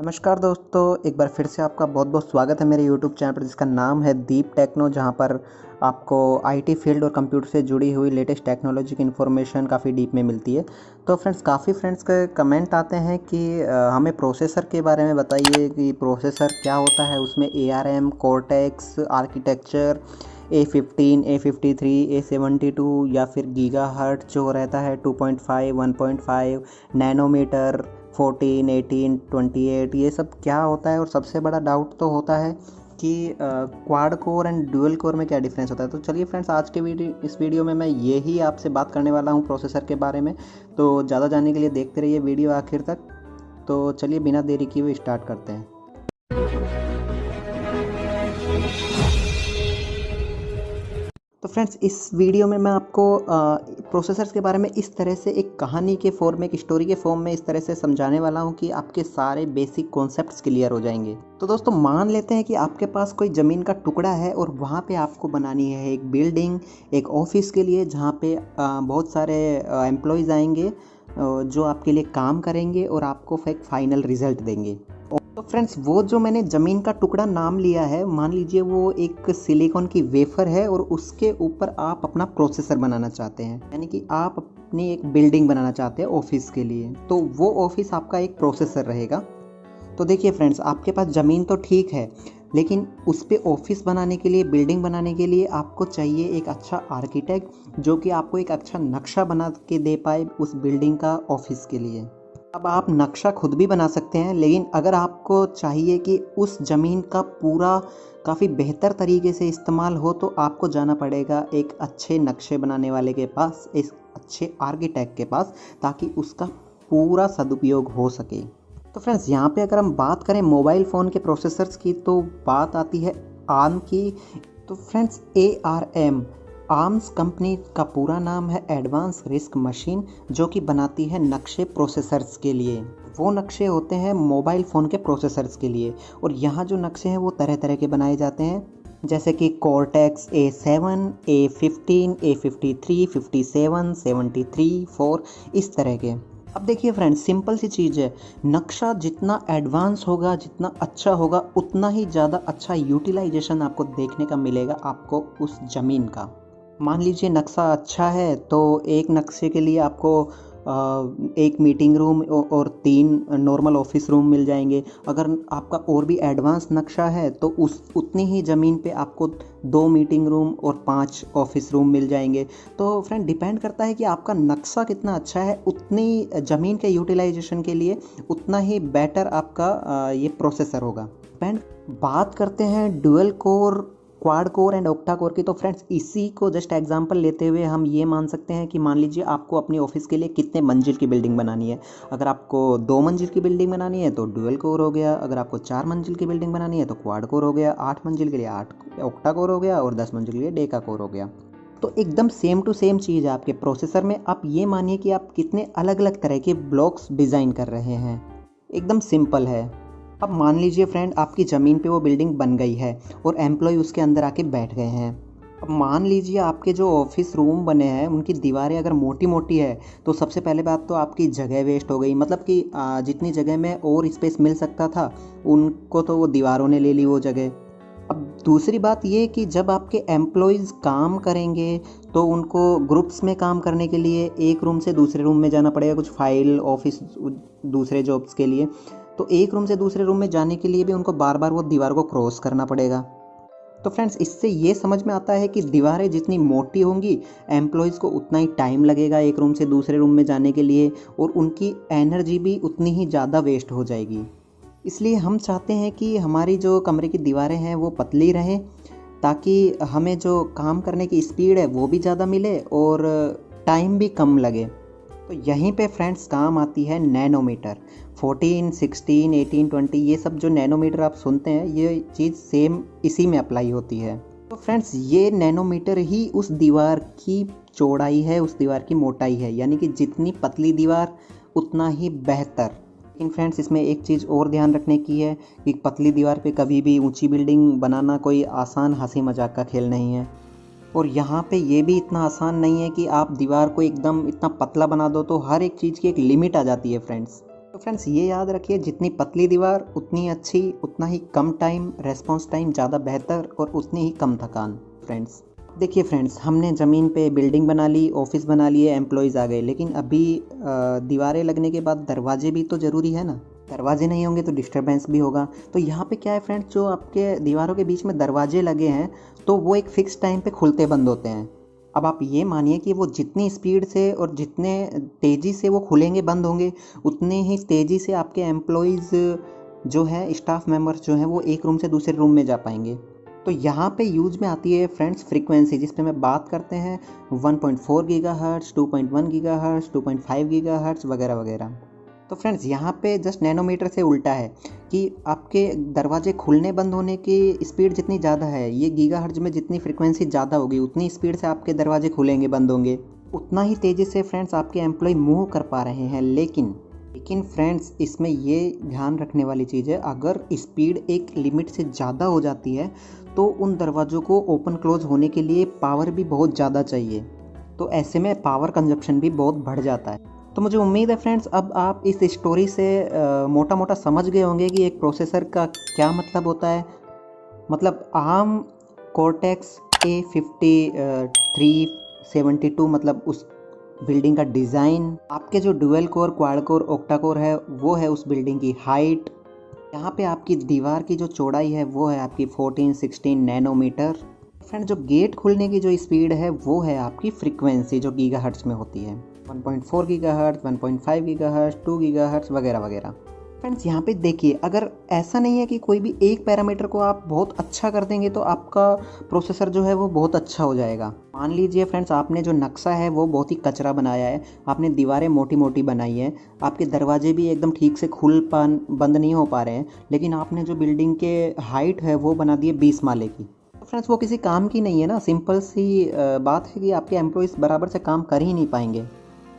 नमस्कार दोस्तों, एक बार फिर से आपका बहुत बहुत स्वागत है मेरे यूट्यूब चैनल पर जिसका नाम है दीप टेक्नो, जहां पर आपको आईटी फील्ड और कंप्यूटर से जुड़ी हुई लेटेस्ट टेक्नोलॉजी की इन्फॉर्मेशन काफ़ी डीप में मिलती है। तो फ्रेंड्स, काफ़ी फ्रेंड्स के कमेंट आते हैं कि हमें प्रोसेसर के बारे में बताइए कि प्रोसेसर क्या होता है, उसमें ARM, cortex architecture, A15, A53, A72 या फिर गीगाहर्ट्ज़ जो रहता है 2.5, 1.5 नैनोमीटर, 14, 18, 28, ये सब क्या होता है। और सबसे बड़ा डाउट तो होता है कि quad core and dual core में क्या डिफरेंस होता है। तो चलिए फ्रेंड्स, आज के इस वीडियो में मैं यही आपसे बात करने वाला हूँ प्रोसेसर के बारे में। तो ज़्यादा जानने के लिए देखते रहिए वीडियो आखिर तक। तो चलिए बिना देरी किए हुए स्टार्ट करते हैं। तो फ्रेंड्स, इस वीडियो में मैं आपको प्रोसेसर्स के बारे में इस तरह से एक कहानी के फॉर्म में, एक स्टोरी के फॉर्म में इस तरह से समझाने वाला हूं कि आपके सारे बेसिक कॉन्सेप्ट्स क्लियर हो जाएंगे। तो दोस्तों, मान लेते हैं कि आपके पास कोई ज़मीन का टुकड़ा है और वहां पे आपको बनानी है एक बिल्डिंग, एक ऑफिस के लिए, जहां पे बहुत सारे एम्प्लॉयज़ आएंगे जो आपके लिए काम करेंगे और आपको एक फाइनल रिजल्ट देंगे। तो फ्रेंड्स, वो जो मैंने ज़मीन का टुकड़ा नाम लिया है, मान लीजिए वो एक सिलिकॉन की वेफर है और उसके ऊपर आप अपना प्रोसेसर बनाना चाहते हैं, यानी कि आप अपनी एक बिल्डिंग बनाना चाहते हैं ऑफिस के लिए। तो वो ऑफिस आपका एक प्रोसेसर रहेगा। तो देखिए फ्रेंड्स, आपके पास ज़मीन तो ठीक है, लेकिन उस पर ऑफिस बनाने के लिए, बिल्डिंग बनाने के लिए आपको चाहिए एक अच्छा आर्किटेक्ट जो कि आपको एक अच्छा नक्शा बना के दे पाए उस बिल्डिंग का, ऑफिस के लिए। अब आप नक्शा खुद भी बना सकते हैं, लेकिन अगर आपको चाहिए कि उस ज़मीन का पूरा काफ़ी बेहतर तरीके से इस्तेमाल हो, तो आपको जाना पड़ेगा एक अच्छे नक्शे बनाने वाले के पास, एक अच्छे आर्किटेक्ट के पास, ताकि उसका पूरा सदुपयोग हो सके। तो फ्रेंड्स, यहाँ पे अगर हम बात करें मोबाइल फ़ोन के प्रोसेसर्स की, तो बात आती है आर्म की। तो फ्रेंड्स, ARM, आर्म्स कंपनी का पूरा नाम है एडवांस रिस्क मशीन, जो कि बनाती है नक्शे प्रोसेसर्स के लिए। वो नक्शे होते हैं मोबाइल फ़ोन के प्रोसेसर्स के लिए, और यहाँ जो नक्शे हैं वो तरह तरह के बनाए जाते हैं, जैसे कि कोर्टेक्स A7, A15, A53, 57, 73, 4, इस तरह के। अब देखिए फ्रेंड्स, सिंपल सी चीज़ है, नक्शा जितना एडवांस होगा, जितना अच्छा होगा, उतना ही ज़्यादा अच्छा यूटिलाइजेशन आपको देखने का मिलेगा आपको उस ज़मीन का। मान लीजिए नक्शा अच्छा है, तो एक नक्शे के लिए आपको एक मीटिंग रूम और 3 नॉर्मल ऑफिस रूम मिल जाएंगे। अगर आपका और भी एडवांस नक्शा है, तो उस उतनी ही ज़मीन पे आपको 2 मीटिंग रूम और 5 ऑफिस रूम मिल जाएंगे। तो फ्रेंड, डिपेंड करता है कि आपका नक्शा कितना अच्छा है, उतनी ज़मीन के यूटिलाइजेशन के लिए उतना ही बेटर आपका ये प्रोसेसर होगा। फ्रेंड, बात करते हैं dual core, quad core and octa core की। तो फ्रेंड्स, इसी को जस्ट एग्जांपल लेते हुए हम ये मान सकते हैं कि मान लीजिए आपको अपनी ऑफिस के लिए कितने मंजिल की बिल्डिंग बनानी है। अगर आपको 2 मंजिल की बिल्डिंग बनानी है तो डुअल कोर हो गया, अगर आपको 4 मंजिल की बिल्डिंग बनानी है तो क्वाड कोर हो गया, 8 मंजिल के लिए 8 ऑक्टा कोर हो गया, और 10 मंजिल के लिए डेका कोर हो गया। तो एकदम सेम टू सेम चीज़ है आपके प्रोसेसर में। आप ये मानिए कि आप कितने अलग अलग तरह के ब्लॉक्स डिज़ाइन कर रहे हैं, एकदम सिंपल है। अब मान लीजिए फ्रेंड, आपकी ज़मीन पे वो बिल्डिंग बन गई है और एम्प्लॉय उसके अंदर आके बैठ गए हैं। अब मान लीजिए आपके जो ऑफिस रूम बने हैं उनकी दीवारें अगर मोटी मोटी है, तो सबसे पहले बात तो आपकी जगह वेस्ट हो गई, मतलब कि जितनी जगह में और स्पेस मिल सकता था उनको तो वो दीवारों ने ले ली वो जगह। अब दूसरी बात ये कि जब आपके एम्प्लॉयज़ काम करेंगे, तो उनको ग्रुप्स में काम करने के लिए एक रूम से दूसरे रूम में जाना पड़ेगा, कुछ फाइल, ऑफिस, दूसरे जॉब्स के लिए। तो एक रूम से दूसरे रूम में जाने के लिए भी उनको बार बार वो दीवार को क्रॉस करना पड़ेगा। तो फ्रेंड्स, इससे ये समझ में आता है कि दीवारें जितनी मोटी होंगी, एम्प्लॉयज़ को उतना ही टाइम लगेगा एक रूम से दूसरे रूम में जाने के लिए, और उनकी एनर्जी भी उतनी ही ज़्यादा वेस्ट हो जाएगी। इसलिए हम चाहते हैं कि हमारी जो कमरे की दीवारें हैं वो पतली रहें, ताकि हमें जो काम करने की स्पीड है वो भी ज़्यादा मिले और टाइम भी कम लगे। तो यहीं पे फ्रेंड्स काम आती है नैनोमीटर। 14, 16, 18, 20, ये सब जो नैनोमीटर आप सुनते हैं, ये चीज़ सेम इसी में अप्लाई होती है। तो फ्रेंड्स, ये नैनोमीटर ही उस दीवार की चौड़ाई है, उस दीवार की मोटाई है, यानी कि जितनी पतली दीवार उतना ही बेहतर। लेकिन फ्रेंड्स, इसमें एक चीज़ और ध्यान रखने की है कि पतली दीवार पे कभी भी ऊंची बिल्डिंग बनाना कोई आसान हंसी मजाक का खेल नहीं है। और यहाँ पे ये भी इतना आसान नहीं है कि आप दीवार को एकदम इतना पतला बना दो, तो हर एक चीज़ की एक लिमिट आ जाती है फ्रेंड्स। तो फ्रेंड्स ये याद रखिए, जितनी पतली दीवार उतनी अच्छी, उतना ही कम टाइम, रेस्पॉन्स टाइम ज़्यादा बेहतर और उतनी ही कम थकान। फ्रेंड्स देखिए फ्रेंड्स, हमने ज़मीन पे बिल्डिंग बना ली, ऑफिस बना लिए, एम्प्लॉयज़ आ गए, लेकिन अभी दीवारें लगने के बाद दरवाजे भी तो ज़रूरी है ना। दरवाजे नहीं होंगे तो डिस्टर्बेंस भी होगा। तो यहाँ पे क्या है फ्रेंड्स, जो आपके दीवारों के बीच में दरवाजे लगे हैं तो वो एक फ़िक्स टाइम पे खुलते बंद होते हैं। अब आप ये मानिए कि वो जितनी स्पीड से और जितने तेज़ी से वो खुलेंगे बंद होंगे, उतने ही तेज़ी से आपके एम्प्लॉयज़ जो है, स्टाफ मेंबर्स जो हैं, वो एक रूम से दूसरे रूम में जा पाएंगे। तो यहाँ पे यूज में आती है फ्रेंड्स फ्रीक्वेंसी, जिस पे मैं बात करते हैं 1.4 गीगाहर्ट्ज़, 2.1 गीगाहर्ट्ज़, 2.5 गीगाहर्ट्ज़ वगैरह वगैरह। तो फ्रेंड्स यहाँ पे जस्ट नैनोमीटर से उल्टा है कि आपके दरवाजे खुलने बंद होने की स्पीड जितनी ज़्यादा है, ये गीगाहर्ट्ज़ में जितनी फ्रीक्वेंसी ज़्यादा होगी उतनी स्पीड से आपके दरवाजे खुलेंगे बंद होंगे, उतना ही तेज़ी से फ्रेंड्स आपके एम्प्लॉय मूव कर पा रहे हैं। लेकिन फ्रेंड्स इसमें ये ध्यान रखने वाली चीज़ है, अगर स्पीड एक लिमिट से ज़्यादा हो जाती है तो उन दरवाज़ों को ओपन क्लोज होने के लिए पावर भी बहुत ज़्यादा चाहिए। तो ऐसे में पावर कंजप्शन भी बहुत बढ़ जाता है। तो मुझे उम्मीद है फ्रेंड्स अब आप इस स्टोरी से मोटा मोटा समझ गए होंगे कि एक प्रोसेसर का क्या मतलब होता है। मतलब आर्म कोर्टेक्स A5372, मतलब उस बिल्डिंग का डिज़ाइन, आपके जो dual core, quad core, octa core है, वो है उस बिल्डिंग की हाइट। यहाँ पे आपकी दीवार की जो चौड़ाई है वो है आपकी 14-16 नैनोमीटर। फ्रेंड जो गेट खुलने की जो स्पीड है वो है आपकी फ्रीक्वेंसी, जो गीगाहर्ट्ज़ में होती है, 1.4 गीगाहर्ट्ज़, 1.5 गीगाहर्ट्ज़, 2 गीगाहर्ट्ज़ वगैरह वगैरह। फ्रेंड्स यहाँ पे देखिए, अगर ऐसा नहीं है कि कोई भी एक पैरामीटर को आप बहुत अच्छा कर देंगे तो आपका प्रोसेसर जो है वो बहुत अच्छा हो जाएगा। मान लीजिए फ्रेंड्स, आपने जो नक्शा है वो बहुत ही कचरा बनाया है, आपने दीवारें मोटी मोटी बनाई है, आपके दरवाजे भी एकदम ठीक से बंद नहीं हो पा रहे हैं, लेकिन आपने जो बिल्डिंग के हाइट है वो बना दी है 20 माले की। तो फ्रेंड्स वो किसी काम की नहीं है ना। सिंपल सी बात है कि आपके एम्प्लॉयज़ बराबर से काम कर ही नहीं पाएंगे।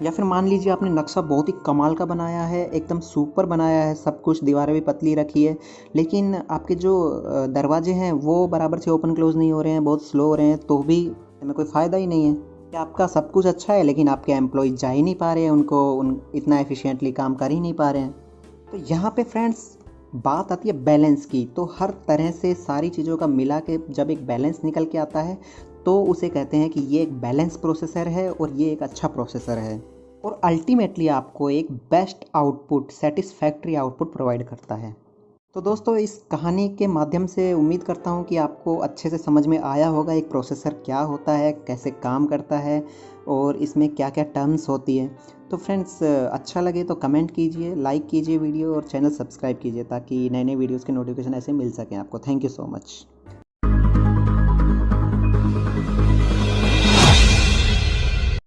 या फिर मान लीजिए आपने नक्शा बहुत ही कमाल का बनाया है, एकदम सुपर बनाया है, सब कुछ, दीवारें भी पतली रखी है, लेकिन आपके जो दरवाजे हैं वो बराबर से ओपन क्लोज नहीं हो रहे हैं, बहुत स्लो हो रहे हैं, तो भी हमें कोई फ़ायदा ही नहीं है कि आपका सब कुछ अच्छा है लेकिन आपके एम्प्लॉय जा ही नहीं पा रहे हैं, इतना एफिशिएंटली काम कर ही नहीं पा रहे हैं। तो यहाँ पे फ्रेंड्स बात आती है बैलेंस की। तो हर तरह से सारी चीज़ों का मिला के जब एक बैलेंस निकल के आता है तो उसे कहते हैं कि ये एक बैलेंस प्रोसेसर है और ये एक अच्छा प्रोसेसर है, और अल्टीमेटली आपको एक best output, satisfactory output provide करता है। तो दोस्तों इस कहानी के माध्यम से उम्मीद करता हूँ कि आपको अच्छे से समझ में आया होगा एक प्रोसेसर क्या होता है, कैसे काम करता है और इसमें क्या क्या टर्म्स होती है। तो फ्रेंड्स अच्छा लगे तो कमेंट कीजिए, लाइक कीजिए वीडियो और चैनल सब्सक्राइब कीजिए ताकि नए नए वीडियोज़ के नोटिफिकेशन ऐसे मिल सकें आपको। Thank you so much.